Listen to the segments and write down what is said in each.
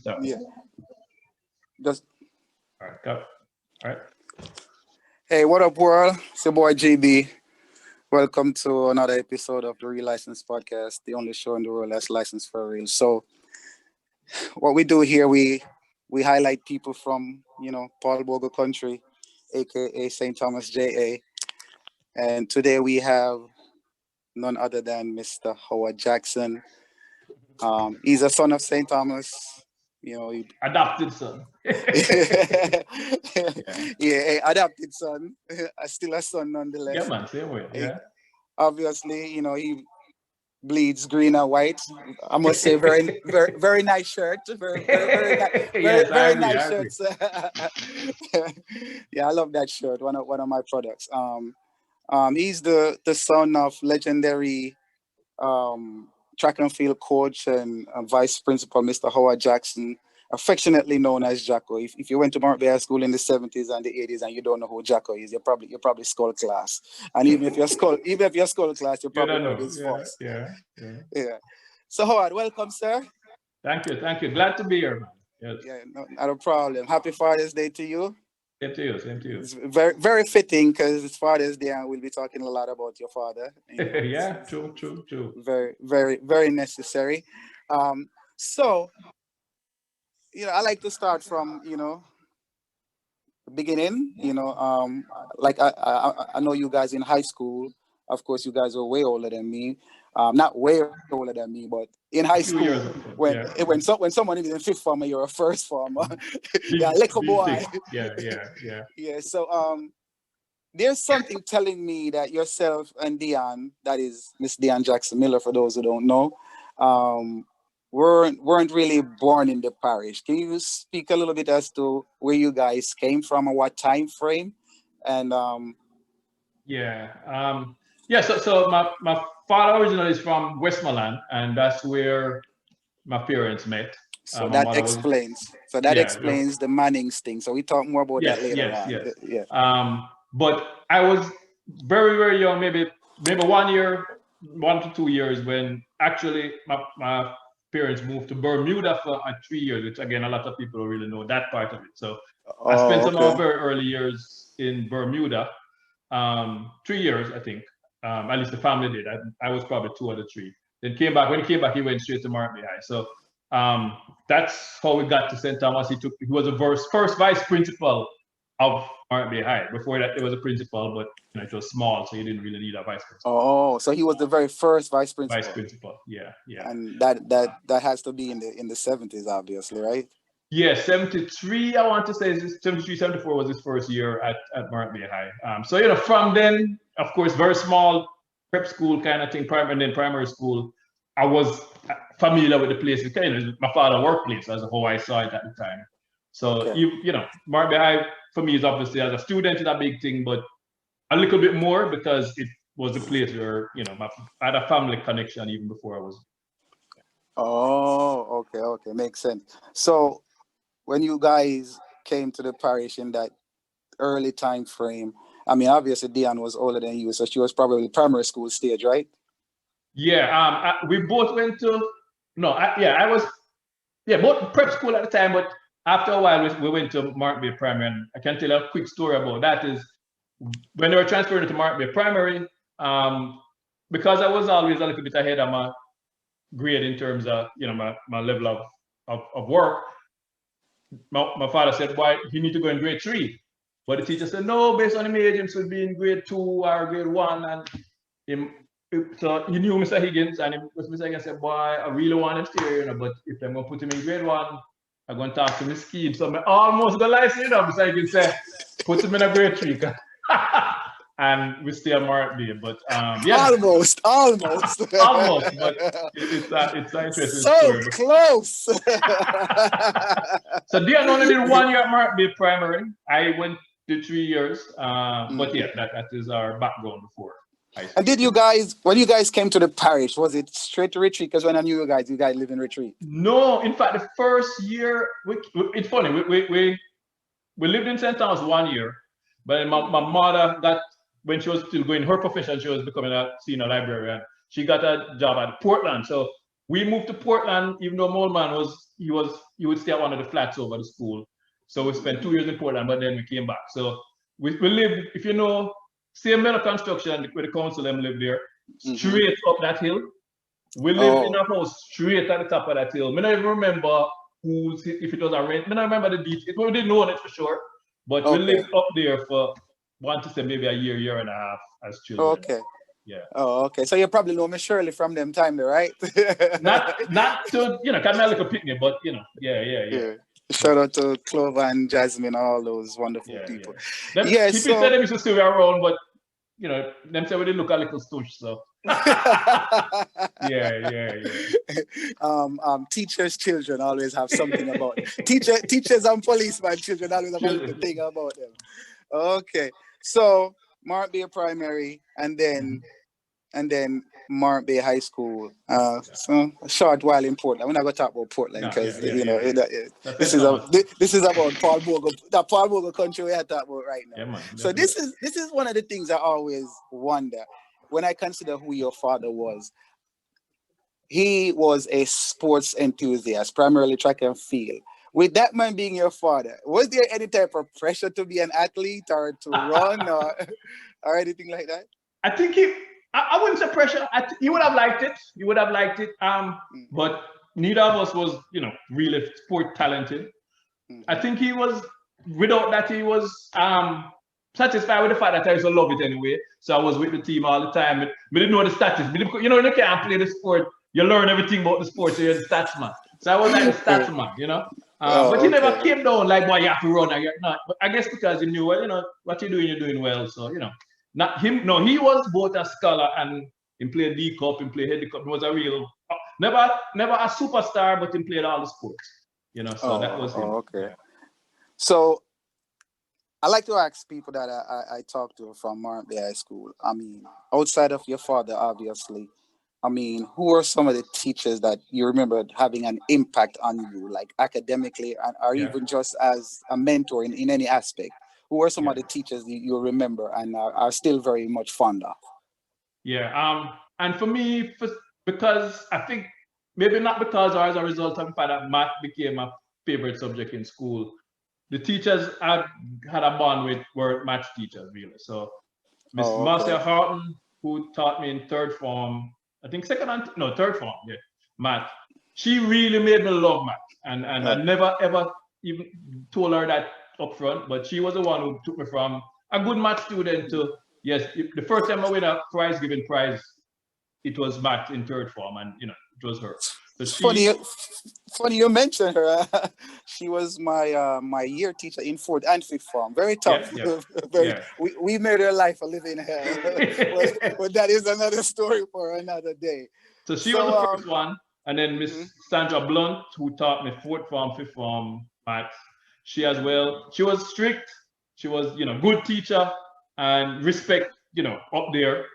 start. Yeah. Just. All right, go. All right. Hey, what up, world? It's your boy GB. Welcome to another episode of the Real License Podcast, the only show in the world that's licensed for real. So, what we do here, we highlight people from Paul Bogle country, aka St. Thomas JA, and today we have none other than Mr. Howard Jackson. He's a son of St. Thomas. Adopted son. Yeah, Yeah. adopted son. Still a son Yeah, nonetheless. man, same way. Yeah. Obviously, he bleeds green and white. I must say, very, very, very nice shirt. Very, very, very, very, Yes, I very agree. nice I agree. shirts. Yeah, I love that shirt. One of my products. He's the son of legendary track and field coach and vice principal, Mr. Howard Jackson, affectionately known as Jacko. If you went to Morant Bay High School in the 70s and the 80s and you don't know who Jacko is, you're probably skull class. And even if you're skull class, you You probably don't heard know. his Yeah, voice. yeah, yeah. Yeah. So Howard, welcome, sir. Thank you. Thank you. Glad to be here, man. Yes. Yeah, not a problem. Happy Father's Day to you. Same to you. Same to you. It's very, very fitting because it's Father's Day and we'll be talking a lot about your father. Yeah, true. Very, very, very necessary. So, I like to start from, the beginning, like I know you guys in high school. Of course, you guys are way older than me. Not way older than me, but in high A few years school, ago. when Yeah. when someone is in fifth form, you're a first former. Big, Yeah, little big boy. thing. Yeah. Yeah. So there's something telling me that yourself and Dion, that is Miss Dion Jackson Miller, for those who don't know, um, weren't really born in the parish. Can you speak a little bit as to where you guys came from and what time frame? And Yeah. Yeah. So my father originally is from Westmoreland, and that's where my parents met. so My that mother was, explains. So that yeah. explains the Mannings thing. So we talk more about that Yes, later yes, on. yes. Yeah. But I was very, very young, maybe 1 year, 1 to 2 years, when actually my parents moved to Bermuda for 3 years, which again a lot of people don't really know that part of it. So I spent Oh, some of my okay. very early years in Bermuda, 3 years, I think. At least the family did. I was probably two out of three. Then came back. When he came back, he went straight to Morant Bay High. So that's how we got to St. Thomas. He was the first vice principal of Morant Bay High. Before that, there was a principal, but it was small, so you didn't really need a vice principal. Oh, so he was the very first vice Vice principal, principal, yeah. and that has to be in the 70s, obviously, right? Yeah, 73, I want to say, 73, 74 was his first year at Morant Bay High. So, from then, of course, very small prep school kind of thing, and then primary school, I was familiar with the place because my father's workplace as how I saw it at the time. So, Okay. Morant Bay High for me is obviously as a student is a big thing, but a little bit more because it was the place where, I had a family connection even before I was. Oh, okay, makes sense. So when you guys came to the parish in that early time frame, I mean, obviously Dion was older than you, so she was probably primary school stage, right? Yeah, we both went to, no, I was, both prep school at the time, but after a while, we went to Morant Bay Primary, and I can tell you a quick story about that is when they were transferring to Morant Bay Primary, because I was always a little bit ahead of my grade in terms of, my level of work, my father said, "Why you need to go in grade 3?" But the teacher said, "No, based on the agents would be in grade 2 or grade 1." And so he knew Mr. Higgins, and Mr. Higgins said, "Boy, I really want him to stay here, but if I'm going to put him in grade 1, I'm going to talk to Miss Keane." So I almost got licensed up. Mr. Higgins said, "Put him in a grade 3. And we still Morant Bay, but yeah. Almost. Almost, but it's an interesting So story. close. So Dion only did 1 year at Morant Bay Primary. I went to 3 years. But yeah, that is our background before high school. And did you guys, when you guys came to the parish, was it straight to retreat? Because when I knew you guys live in retreat. No, in fact, the first year, it's funny, we lived in St. Thomas 1 year, but my mother got, when she was still going her profession, she was becoming a senior librarian. She got a job at Portland. So we moved to Portland, even though my old man he would stay at one of the flats over the school. So we spent 2 years in Portland, but then we came back. So we lived, if you know, same metal construction where the council them live there, straight up that hill. We lived in a house straight at the top of that hill. I don't even remember if it was a rent. I don't remember the details. We didn't know it for sure. But we lived up there for, want to say maybe a year and a half as children. Okay. Yeah. Oh, okay. So you probably know me Shirley from them time there, right? not to, kind of like a picnic, but yeah. Shout out to Clover and Jasmine, all those wonderful people. People said them used to still around, but them say we didn't look a little stoosh, so. yeah. Teachers' children always have something about them. Teachers and policemen children always have a little thing about them. Okay, so Morant Bay Primary, and then Morant Bay High School. So a short while in Portland. We're not gonna talk about Portland because this is about Paul Bogle, the Paul Bogle country we are talking about right now. So this is one of the things I always wonder when I consider who your father was. He was a sports enthusiast, primarily track and field. With that man being your father, was there any type of pressure to be an athlete or to run or anything like that? I think I wouldn't say pressure. He would have liked it. But neither of us was, really sport talented. I think he was, without that, he was satisfied with the fact that I used to love it anyway. So I was with the team all the time. We didn't know the stats. You can't play the sport. You learn everything about the sport, so you're the stats man. So I was like the stats man, but he never came down like, boy, you have to run. But I guess because he knew, well, what you're doing well. So, not him. No, he was both a scholar and he played D Cup, he played Head Cup. He was a real, never a superstar, but he played all the sports. So that was him. Okay. So I like to ask people that I talk to from Morant Bay High School. I mean, outside of your father, obviously, who are some of the teachers that you remember having an impact on you, like academically or even just as a mentor in any aspect? Who are some of the teachers you remember and are still very much fond of? Yeah. And for me, because I think maybe not because or as a result of the fact that math became my favorite subject in school, the teachers I had a bond with were math teachers, really. So Miss Marcia Horton, who taught me in third form, I think third form, math. She really made me love math. And I never ever even told her that up front, but she was the one who took me from a good math student to, the first time I win a giving prize, it was math in third form, and it was her. So funny you mentioned her. She was my year teacher in fourth and fifth form. Very tough. We made her life a living hell. but that is another story for another day. So she was the first one, and then Miss Sandra Blunt, who taught me fourth form, fifth form maths. She as well. She was strict. She was, good teacher and respect, up there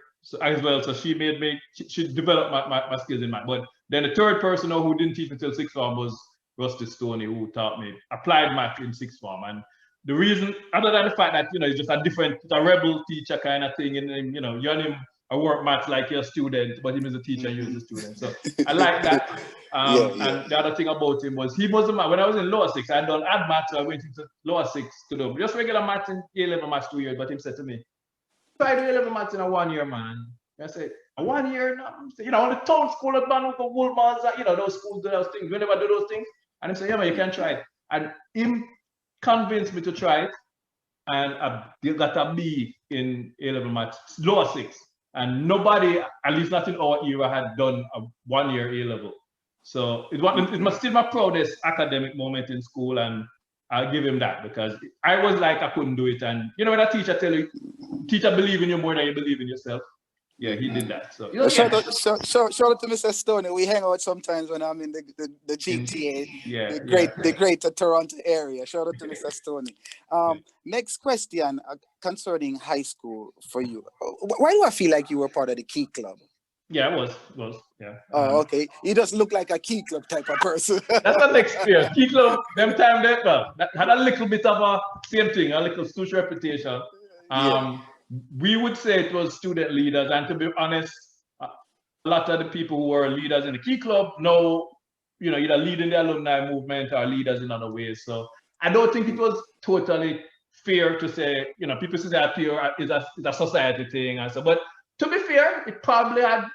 as well. So she made me. She developed my skills in math. But then the third person who didn't teach me till sixth form was Rusty Stoney, who taught me applied math in sixth form. And the reason, other than the fact that he's just a rebel teacher kind of thing, and you and him, I work math like you're a student, but him is a teacher, you're a student. So I like that. And the other thing about him was he was a man. When I was in lower six, I had done add math, so I went into lower six to do just regular math in A-level maths 2 years. But he said to me, try to do A-level maths in a 1 year, man. I said, a 1 year? No. On the town school at Banuka, Woolmans, those schools do those things. We never do those things. And he said, yeah, man, you can try it. And him convinced me to try it. And I got a B in A-level maths, lower six. And nobody, at least not in our era, had done a 1 year A-level. So it was still my proudest academic moment in school, and I'll give him that because I was like, I couldn't do it. And when a teacher tell you, teacher believe in you more than you believe in yourself. Yeah, he did that. So shout out to Mr. Stoney. We hang out sometimes when I'm in the GTA, the greater Toronto area. Shout out to Mr. Stoney. Next question concerning high school for you. Why do I feel like you were part of the Key Club? Yeah, I was. Yeah. Oh, okay. You just look like a Key Club type of person. That's an experience. Key Club, them time there, that had a little bit of a same thing, a little social reputation. We would say it was student leaders, and to be honest, a lot of the people who were leaders in the Key Club now, either leading the alumni movement or leaders in other ways. So I don't think it was totally fair to say, people say that peer is a society thing and so. But to be fair, it probably had,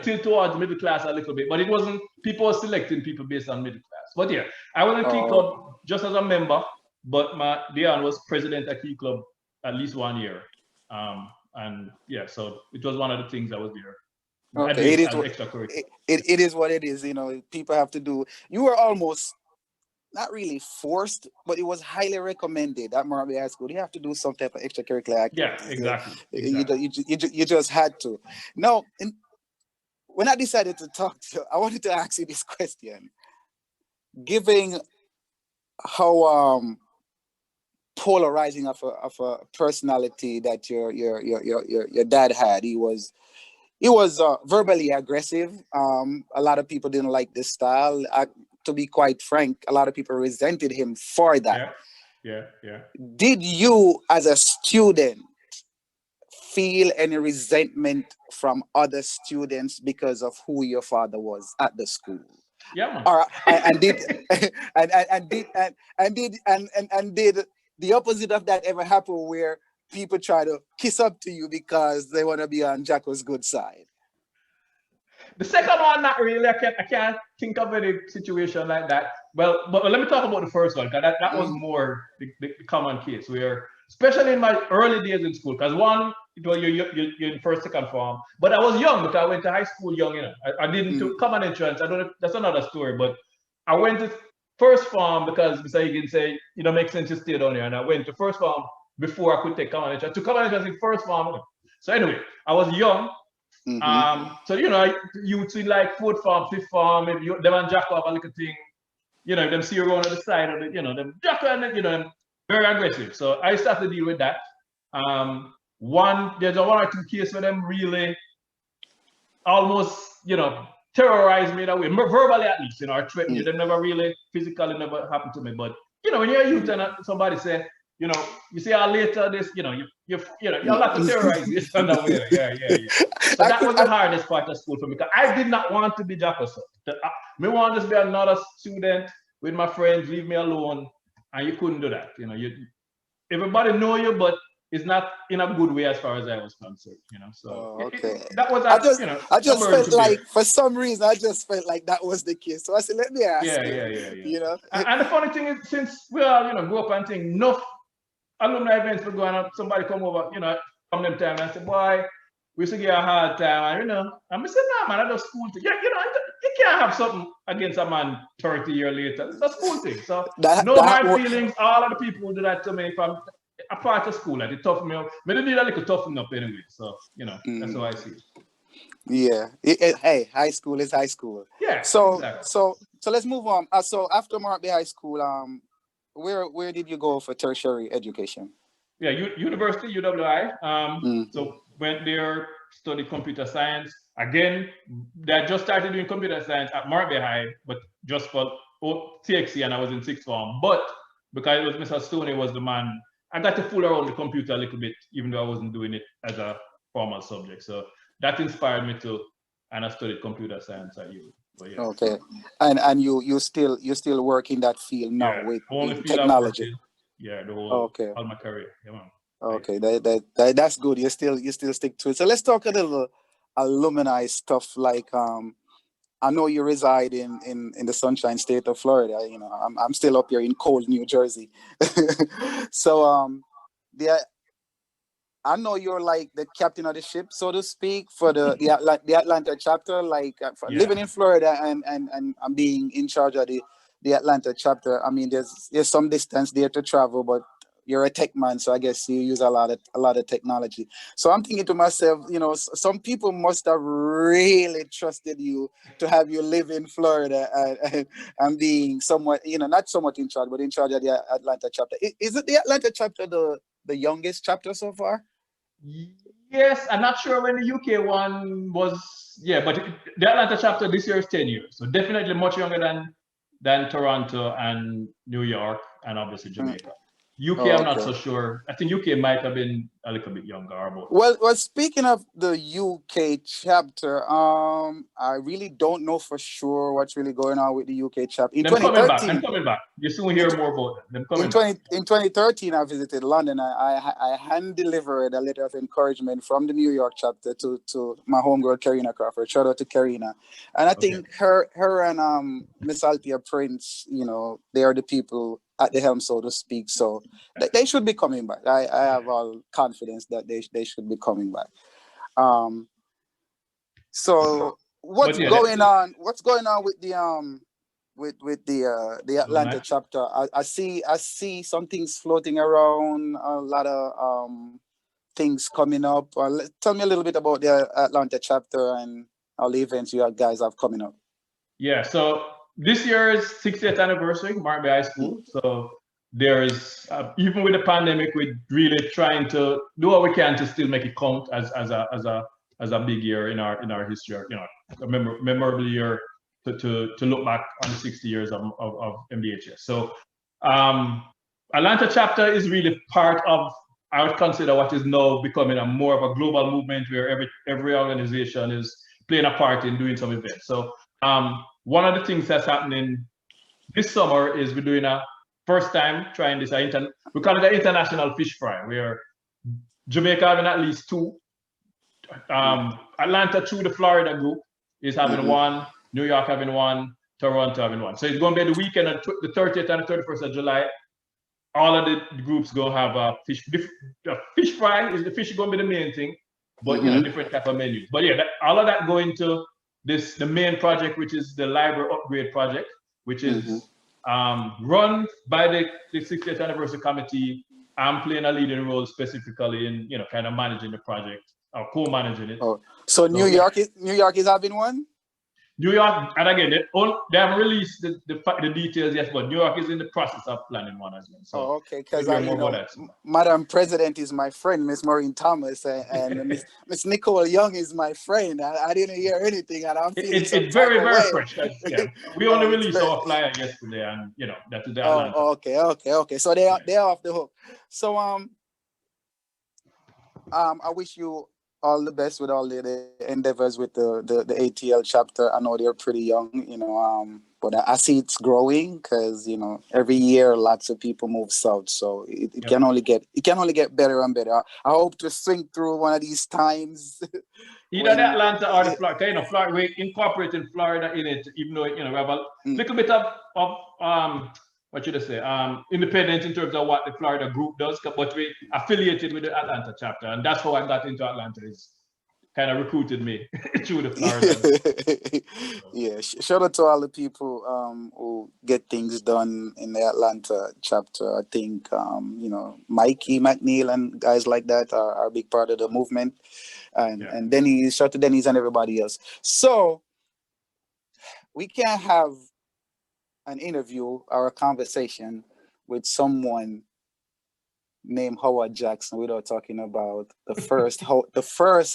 tilt towards middle class a little bit, but it wasn't. People were selecting people based on middle class. But yeah, I was in Key Club just as a member, but my Dion was president at Key Club at least 1 year. And yeah, so it was one of the things I was there. Okay, it is what it is. People have to do. You were almost not really forced, but it was highly recommended at Morant Bay High School. You have to do some type of extracurricular activities. Yeah, exactly. You just had to. Now, when I decided to talk to you, I wanted to ask you this question. Given how polarizing of a personality that your dad had, he was verbally aggressive. A lot of people didn't like this style. To be quite frank, a lot of people resented him for that. Yeah. Did you, as a student, feel any resentment from other students because of who your father was at the school? Yeah, man. Or and did the opposite of that ever happen, where people try to kiss up to you because they want to be on Jacko's good side? The second one, not really. I can't think of any situation like that. Well, but let me talk about the first one, because that was more the common case, where, especially in my early days in school, because one, you're in first, second form, but I was young, because I went to high school young, I didn't do common entrance. I don't know, that's another story, but I went to first form because Mr. Higgins said, it makes sense to stay down here, and I went to first form before I could take common entrance. To common entrance in first form. So anyway, I was young. So youths in like fourth form, fifth form, maybe them and Jacko have a little thing, them see you around on the side of it, them Jacko and them very aggressive. So I used to have to deal with that. There's a one or two cases where them really almost, terrorize me that way, verbally at least, or threaten you. They never really physically never happened to me. But when you're a youth and somebody say, you see how later this, you're allowed to terrorize you. Yeah. So that was the hardest part of school for me, because I did not want to be Jacko. Me want to just be another student with my friends, leave me alone, and you couldn't do that. Everybody know you, but it's not in a good way as far as I was concerned. So okay. That was I just felt like, for some reason, I just felt like that was the case. So I said, let me ask. Yeah. And the funny thing is, since we all grew up and think enough alumni events were going on, somebody come over, from them time and say, boy, we used to get a hard time, and I said, nah, man, that's a school thing. Yeah, you can't have something against a man 30 years later. It's a school thing. So no hard feelings. All of the people who do that to me from a part of school, like, they toughen me up. But they did a little toughen up anyway. So, that's how I see it. Yeah. Hey, high school is high school. Yeah. So exactly. so let's move on. So after Morant Bay High School, where did you go for tertiary education? Yeah, University, UWI. So went there, studied computer science. Again, they just started doing computer science at Morant Bay High, but just for TXC, and I was in sixth form. But because it was Mr. Stoney was the man, I got to fool around the computer a little bit, even though I wasn't doing it as a formal subject. So that inspired me and I studied computer science at U. Yeah. Okay, and you still work in that field now with technology. The whole all my career. Yeah, man. Okay, that's good. You still stick to it. So let's talk a little alumni stuff. Like I know you reside in the Sunshine State of Florida. I'm still up here in cold New Jersey. So I know you're like the captain of the ship, so to speak, for the Atlanta chapter. Like living in Florida and being in charge of the Atlanta chapter. I mean, there's some distance there to travel, but you're a tech man, so I guess you use a lot of technology. So I'm thinking to myself, some people must have really trusted you to have you live in Florida and being somewhat, not somewhat in charge, but in charge of the Atlanta chapter. Is it the Atlanta chapter the youngest chapter so far? Yes, I'm not sure when the UK one was. Yeah, but the Atlanta chapter this year is 10 years, so definitely much younger than Toronto and New York and obviously Jamaica. UK, I'm not so sure. I think UK might have been a little bit younger. Well, speaking of the UK chapter, I really don't know for sure what's really going on with the UK chapter. In 2013, I'm coming back. You soon hear more about them coming back. In 2013, I visited London. I hand delivered a letter of encouragement from the New York chapter to my homegirl Karina Crawford. Shout out to Karina. And I think her and Miss Althea Prince, they are the people at the helm, so to speak. So they should be coming back. I have all confidence that they should be coming back. So what's going on with the with the Atlanta chapter? I see some things floating around, a lot of things coming up. Tell me a little bit about the Atlanta chapter and all the events you guys have coming up. Yeah, so this year's 60th anniversary, Morant Bay Hight School. So there's even with the pandemic, we're really trying to do what we can to still make it count as a big year in our history, a memorable year to look back on the 60 years of MBHS. So Atlanta chapter is really part of, I would consider, what is now becoming a more of a global movement where every organization is playing a part in doing some events. So one of the things that's happening this summer is we're doing a first time trying this, we call it the International Fish Fry, where Jamaica having at least two. Atlanta through the Florida group is having one, New York having one, Toronto having one. So it's going to be the weekend of the 30th and the 31st of July. All of the groups going to have a fish fry. Is the fish going to be the main thing, but different type of menus. But yeah, all of that going to the main project, which is the library upgrade project, which is run by the 60th anniversary committee. I'm playing a leading role specifically in kind of managing the project or co-managing it. So New York is having one. New York, and again, they haven't released the details yet, but New York is in the process of planning one as well. So okay, because Madam President is my friend, Miss Maureen Thomas, and Miss Nicole Young is my friend. I didn't hear anything, and I'm feeling it's very fresh. We only released our flyer yesterday, and that is the Atlanta. Okay. So they're off the hook. So I wish you all the best with all the endeavors with the ATL chapter. I know they're pretty young, but I see it's growing because every year lots of people move south, so it can only get better and better. I hope to swing through one of these times. Either the Atlanta or the Florida. Florida, we incorporating Florida in it, even though we have a little bit of what should I say, independent in terms of what the Florida group does, but we affiliated with the Atlanta chapter, and that's how I got into Atlanta. Is kind of recruited me through the Florida. Yeah, shout out to all the people who get things done in the Atlanta chapter. I think Mikey McNeil and guys like that are a big part of the movement, and Denny's, shout out to Denny's and everybody else. So we can't have an interview or a conversation with someone named Howard Jackson without talking about the first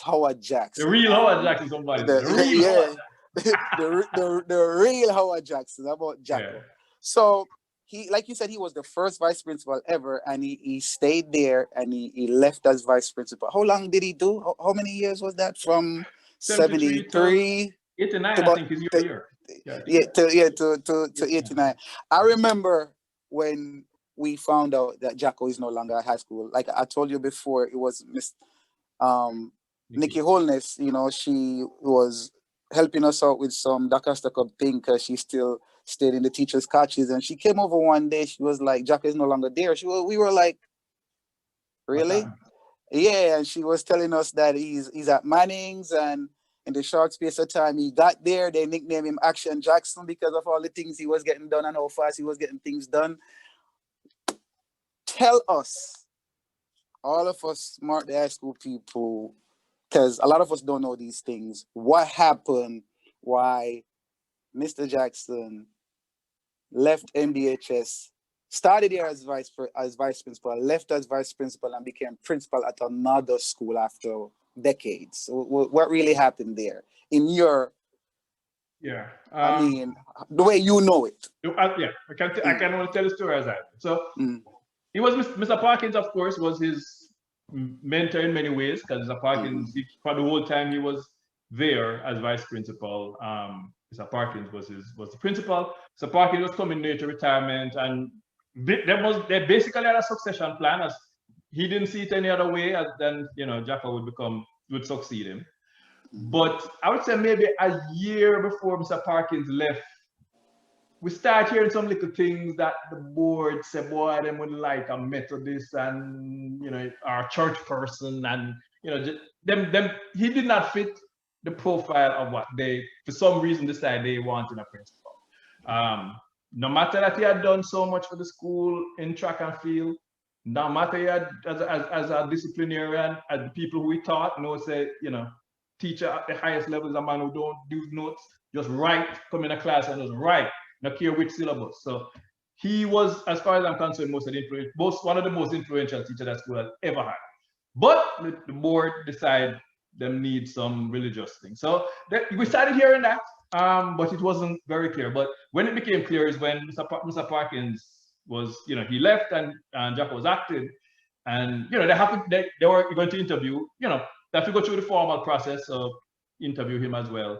Howard Jackson. The real Howard Jackson, somebody. The real Howard Jackson, about Jacko. Yeah. So he, like you said, he was the first vice principal ever, and he stayed there and he left as vice principal. How long did he do? How many years was that? From 73 89, I think is your year. To 89. I remember when we found out that Jacko is no longer at high school. Like I told you before, it was Miss Nikki Holness. She was helping us out with some Dakasta Cup thing because she still stayed in the teachers' coaches. And she came over one day. She was like, Jacko is no longer there. We were like, really? Yeah, and she was telling us that he's at Manning's, and in the short space of time he got there, they nicknamed him Action Jackson because of all the things he was getting done and how fast he was getting things done. Tell us, all of us Morant Bay High School people, because a lot of us don't know these things, what happened, why Mr. Jackson left MBHS, started here as vice principal, left as vice principal, and became principal at another school after decades. What really happened there in your? Yeah, I mean, the way you know it. I can only tell the story as I. So He was Mr. Parkins, of course, was his mentor in many ways, because Mr. Parkins, for the whole time he was there as vice principal, Mr. Parkins was the principal. Mr. Parkins was coming near to retirement, and they basically had a succession plan, as he didn't see it any other way as then Jaffa would succeed him. But I would say maybe a year before Mr. Parkins left, we start hearing some little things that the board said, boy, them would like a Methodist and our church person, and them he did not fit the profile of what they, for some reason, decided they wanted a principal. No matter that he had done so much for the school in track and field, no matter he had as a disciplinarian, as the people who he taught, say, teacher at the highest level is a man who don't do notes, just write, come in a class and just write, not care which syllabus. So he was, as far as I'm concerned, one of the most influential teachers that school has ever had. But the board decided them need some religious thing. So we started hearing that, but it wasn't very clear. But when it became clear is when Mr. Parkins was, he left and Jack was active, and they were going to interview, they have to go through the formal process of interview him as well.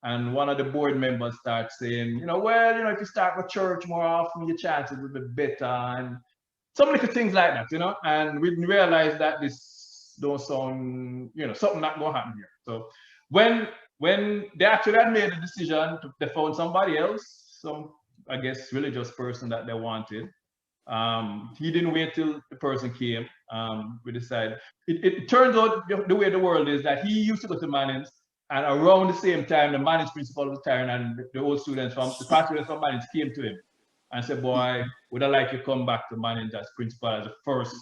And one of the board members starts saying, if you start with church more often, your chances will be better, and some little things like that, and we realized that this don't sound, something not gonna happen here. So when they actually had made a decision, they found somebody else, some, I guess, religious person that they wanted. He didn't wait till the person came. We decided, it turns out the way the world is that he used to go to Manning's, and around the same time, the Manning's principal was retiring, and the old students the past students from Manning's came to him and said, boy, would I like you to come back to Manning's as principal, as the first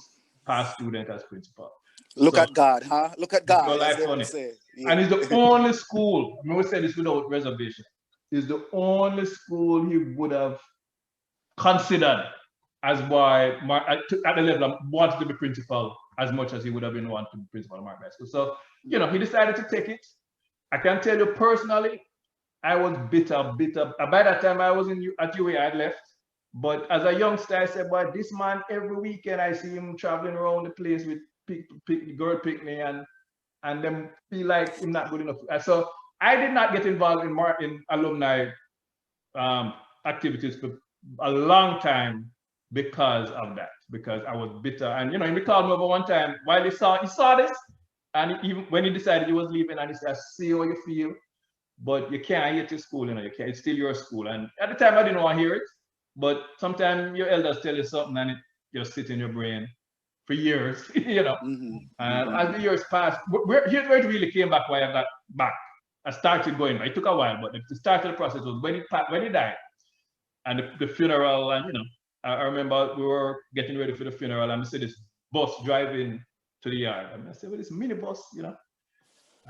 past student as principal. Look at God, huh? Look at God. Life funny. Yeah. And it's the only school, I would say this without reservation, is the only school he would have considered as why at the level of wanted to be principal as much as he would have been wanting to be principal of Morant Bay High School. So, he decided to take it. I can tell you personally, I was bitter. By that time I was at UA, I had left. But as a youngster, I said, boy, this man, every weekend I see him traveling around the place with girl picnic, and them feel like he's not good enough. So I did not get involved in alumni activities for a long time because of that, because I was bitter. And he called me over one time while he saw this, and even when he decided he was leaving, and he said, I see how you feel, but you can't hate your school, you can't, it's still your school. And at the time I didn't want to hear it, but sometimes your elders tell you something and it just sits in your brain for years, And as the years passed, here's where it really came back, why I got back. I started going, it took a while, but the start of the process was when he died, and the funeral, and I remember we were getting ready for the funeral, and I see this bus driving to the yard, and I said, well, this minibus,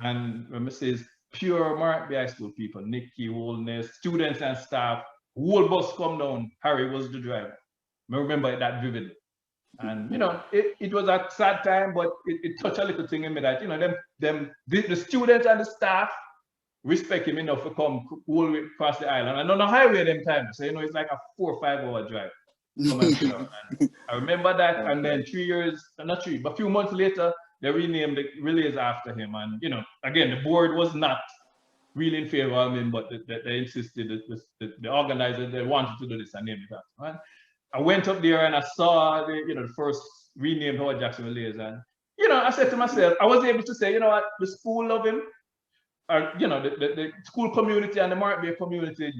and when I say pure Morant Bay High School people, Nikki, Woolness, students and staff, whole bus come down, Harry was the driver. I remember that vividly. And it was a sad time, but it touched a little thing in me that the students and the staff respect him enough to come all the way across the island. And on the highway them time, so it's like a 4 or 5 hour drive. I remember that, and then a few months later, they renamed the relays after him. And again, the board was not really in favor of him, but they insisted that the organizers, they wanted to do this and name it after. Right? I went up there and I saw the first renamed Howard Jackson relays, and I said to myself, I was able to say, the school love him, or the school community and the Morant Bay community,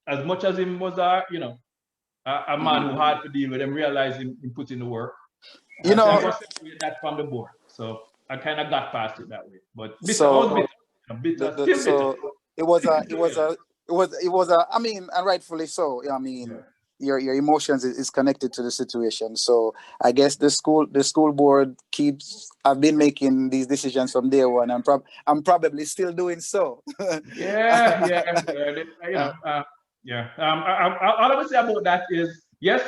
as much as him was a man who had to deal with him, realized him put in the work. I separated that from the board, so I kind of got past it that way. But it was a, I mean, and rightfully so. I mean, your emotions is connected to the situation. So I guess the school board I've been making these decisions from day one. I'm probably still doing so. All I would say about that is, yes,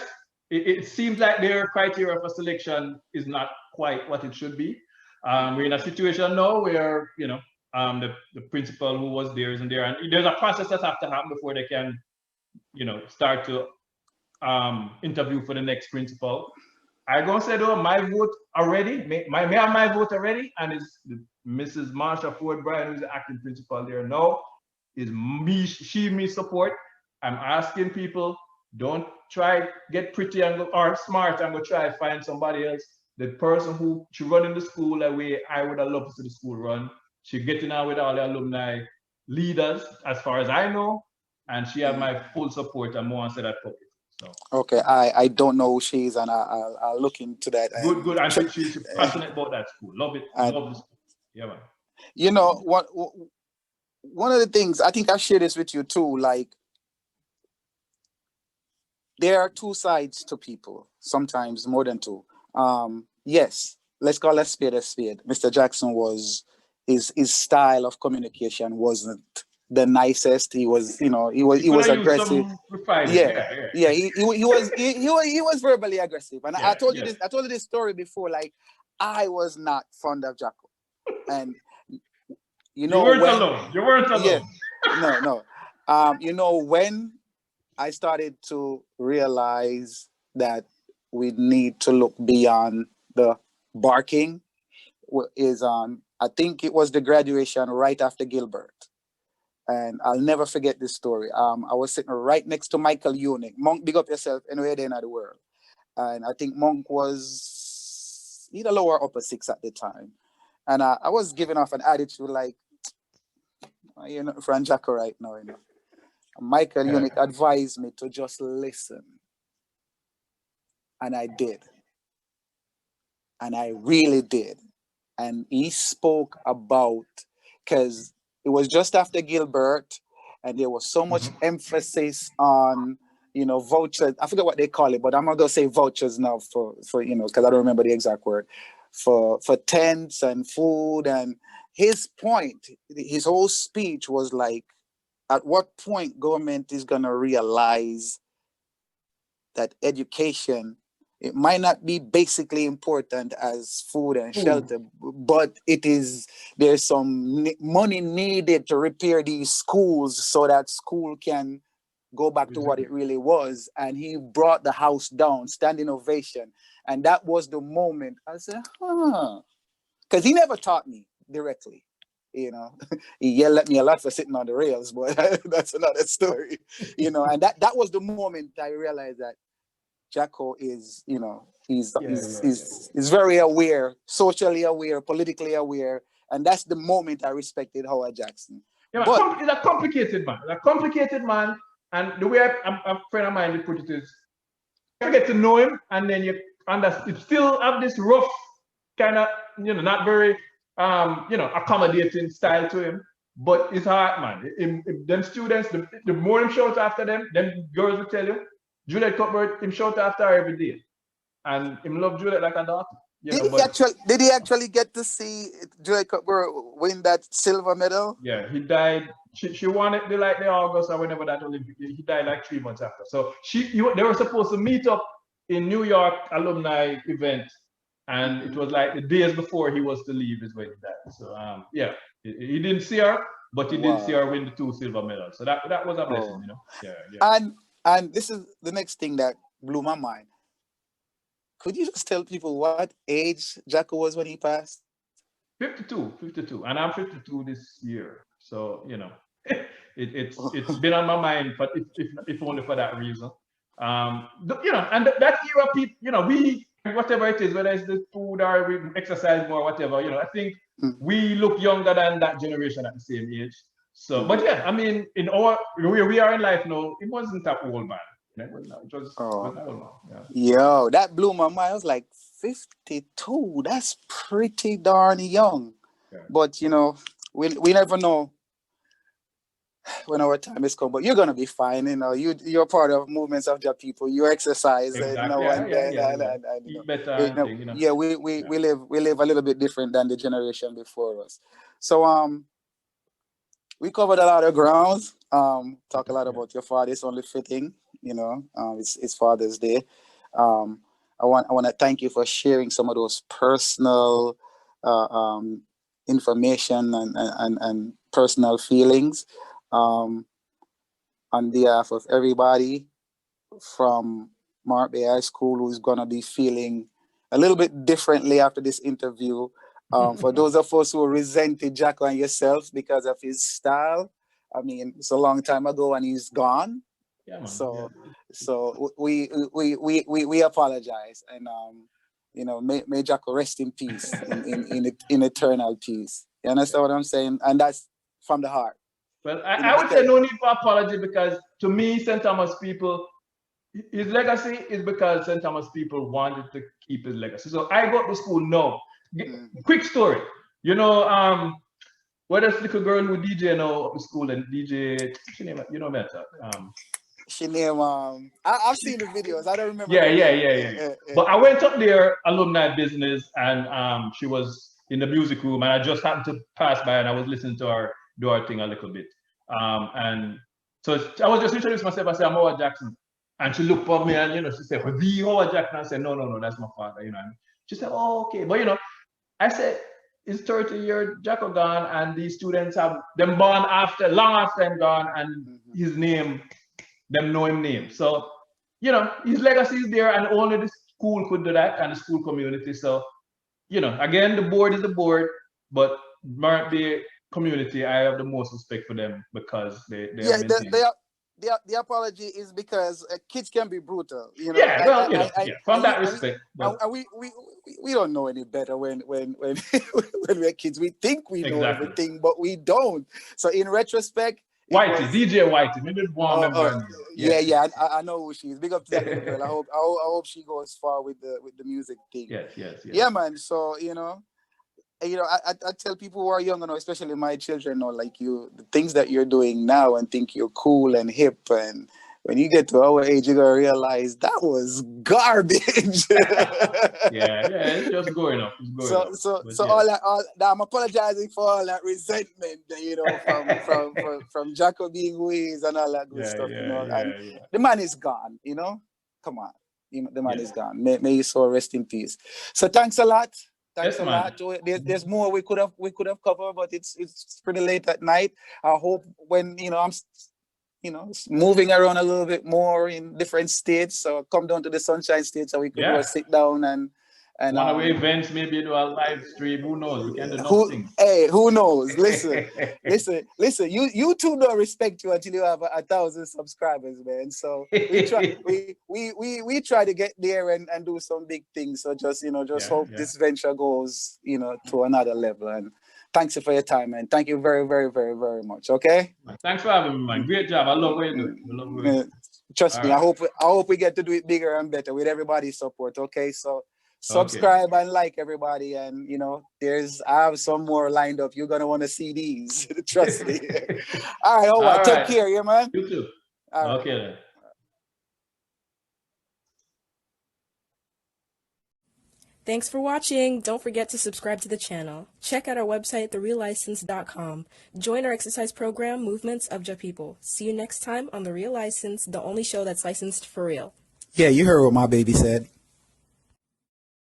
it seems like their criteria for selection is not quite what it should be. We're in a situation now where the principal who was there isn't there, and there's a process that has to happen before they can start to interview for the next principal. I gonna say though, my vote already, may have my vote already, and it's Mrs. Marsha Ford Bryan, who's the acting principal there now, is me support. I'm asking people, don't try get pretty and go, or smart and go try find somebody else. The person who she running the school the way I would have loved to see the school run. She getting on with all the alumni leaders, as far as I know, and she have my full support. And more said that public. So Okay, I don't know who she is, and I'll look into that. good, And good. And she's passionate about that school. Love it. Love the school. Yeah, man. You know what? One of the things I think I share this with you too. Like, there are two sides to people. Sometimes more than two. Yes, let's call a spade a spade. Mr. Jackson was his style of communication wasn't the nicest. He was, he was aggressive. Yeah. He was verbally aggressive. And Yeah, I told you this story before. Like, I was not fond of Jacko, and you weren't alone. You weren't alone. Yeah, no. When I started to realize that we need to look beyond the barking is I think it was the graduation right after Gilbert. And I'll never forget this story. I was sitting right next to Michael Unick. Monk, big up yourself anywhere there in the world. And I think Monk was either lower or upper six at the time. And I was giving off an attitude like, you're not from Jacko right now, Michael Unick advised me to just listen. And I did. And I really did. And he spoke about, because it was just after Gilbert, and there was so much emphasis on, vouchers. I forget what they call it, but I'm not going to say vouchers now for because I don't remember the exact word, for tents and food. And his point, his whole speech was like, at what point government is going to realize that education, it might not be basically important as food and shelter, but there's some money needed to repair these schools so that school can go back to what it really was. And he brought the house down, standing ovation. And that was the moment I said, because he never taught me directly. He yelled at me a lot for sitting on the rails, but that's another story. And that was the moment I realized that Jacko is, he's very aware, socially aware, politically aware, and that's the moment I respected Howard Jackson. Yeah, but he's a complicated man. And the way a friend of mine put it is, you get to know him, and then you understand. Still have this rough kind of, not very, accommodating style to him. But it's hard, man. Them students, the more him shout after them girls will tell you. Juliet Cuthbert, him shout after her every day. And him love Juliet like a daughter. Did he actually get to see Juliet Cuthbert win that silver medal? Yeah, he died. She won it the August or whenever that Olympic. He died like 3 months after. So they were supposed to meet up in New York alumni event. And it was like the days before he was to leave is when he died. So he didn't see her, but he did see her win the 2 silver medals. So that was a blessing, Yeah. And this is the next thing that blew my mind. Could you just tell people what age Jacko was when he passed? 52, and I'm 52 this year. So it's been on my mind, but if only for that reason. And that era, people, we whatever it is, whether it's the food or we exercise more, whatever, I think we look younger than that generation at the same age. So, but yeah, I mean, in where we are in life now, it wasn't that old, man. It was not old, man. Yeah. Yo, that blew my mind. I was like, 52. That's pretty darn young. Yeah. But we never know when our time is come. But you're gonna be fine. You're part of movements of your people. You exercise, Yeah, we live a little bit different than the generation before us. So we covered a lot of grounds. Talk a lot about your father. It's only fitting, it's Father's Day. I want to thank you for sharing some of those personal information and personal feelings on behalf of everybody from Morant Bay High School who's going to be feeling a little bit differently after this interview. For those of us who resented Jacko and yourself because of his style, I mean, it's a long time ago and he's gone. Yeah, man. So we apologize, and you know, may Jacko rest in peace, in eternal peace. You understand what I'm saying? And that's from the heart. Well, I would say no need for apology, because to me, St. Thomas people, his legacy is because St. Thomas people wanted to keep his legacy. So I go to school now. Quick story. You know, what this little girl who DJ now at school, and DJ, what's her name? You know better. She named I've seen the videos. I don't remember. Yeah. But I went up there, alumni business, and she was in the music room, and I just happened to pass by, and I was listening to her do her thing a little bit. And so I was just introducing myself. I said, I'm Howard Jackson. And she looked at me, and you know, she said, well, the Howard Jackson. I said, no, that's my father, you know. And she said, oh, okay. But you know, I said, it's 30-year Jacko gone, and these students have them born after, long after him gone, and his name, them know him name. So, you know, his legacy is there, and only the school could do that, and the school community. So, you know, again, the board is the board, but Morant Bay community, I have the most respect for them, because they the apology is because kids can be brutal, you know. Yeah, well, you know, from that respect. We don't know any better when when we're kids. We think we know everything, but we don't. So in retrospect, Whitey, DJ Whitey, maybe one member. Yeah, I know who she is. Big up to that little girl. I hope she goes far with the music thing. Yes. Yeah, man. So you know, I tell people who are younger now, especially my children now, like you, the things that you're doing now and think you're cool and hip, and when you get to our age, you're gonna realize that was garbage. yeah, it's just going up. All that, I'm apologizing for all that resentment, you know, from Jacko being who he is and all that good stuff, you know. And the man is gone, you know. Come on, you know, the man is gone. May his soul rest in peace. So thanks a lot. Thanks a lot. There's more we could have covered, but it's pretty late at night. I hope when, you know, I'm, you know, moving around a little bit more in different states, so come down to the Sunshine State so we could go sit down and one of the events, maybe do a live stream. Who knows? We can do nothing. Hey, who knows? Listen. YouTube don't respect you until you have 1,000 subscribers, man. So we try to get there and do some big things. So just hope this venture goes, you know, to another level. And thanks for your time, man. Thank you very, very, very, very much. Okay. Thanks for having me, man. Great job. I love what you do. Trust me. Right. I hope we get to do it bigger and better with everybody's support. Okay. So subscribe and like, everybody, and you know, I have some more lined up. You're gonna want to see these. Trust me. All right, take care, yeah, man. You too. Okay then. Thanks for watching. Don't forget to subscribe to the channel. Check out our website, thereallicense.com. Join our exercise program, Movements of Ja People. See you next time on The Real License, the only show that's licensed for real. Yeah, you heard what my baby said.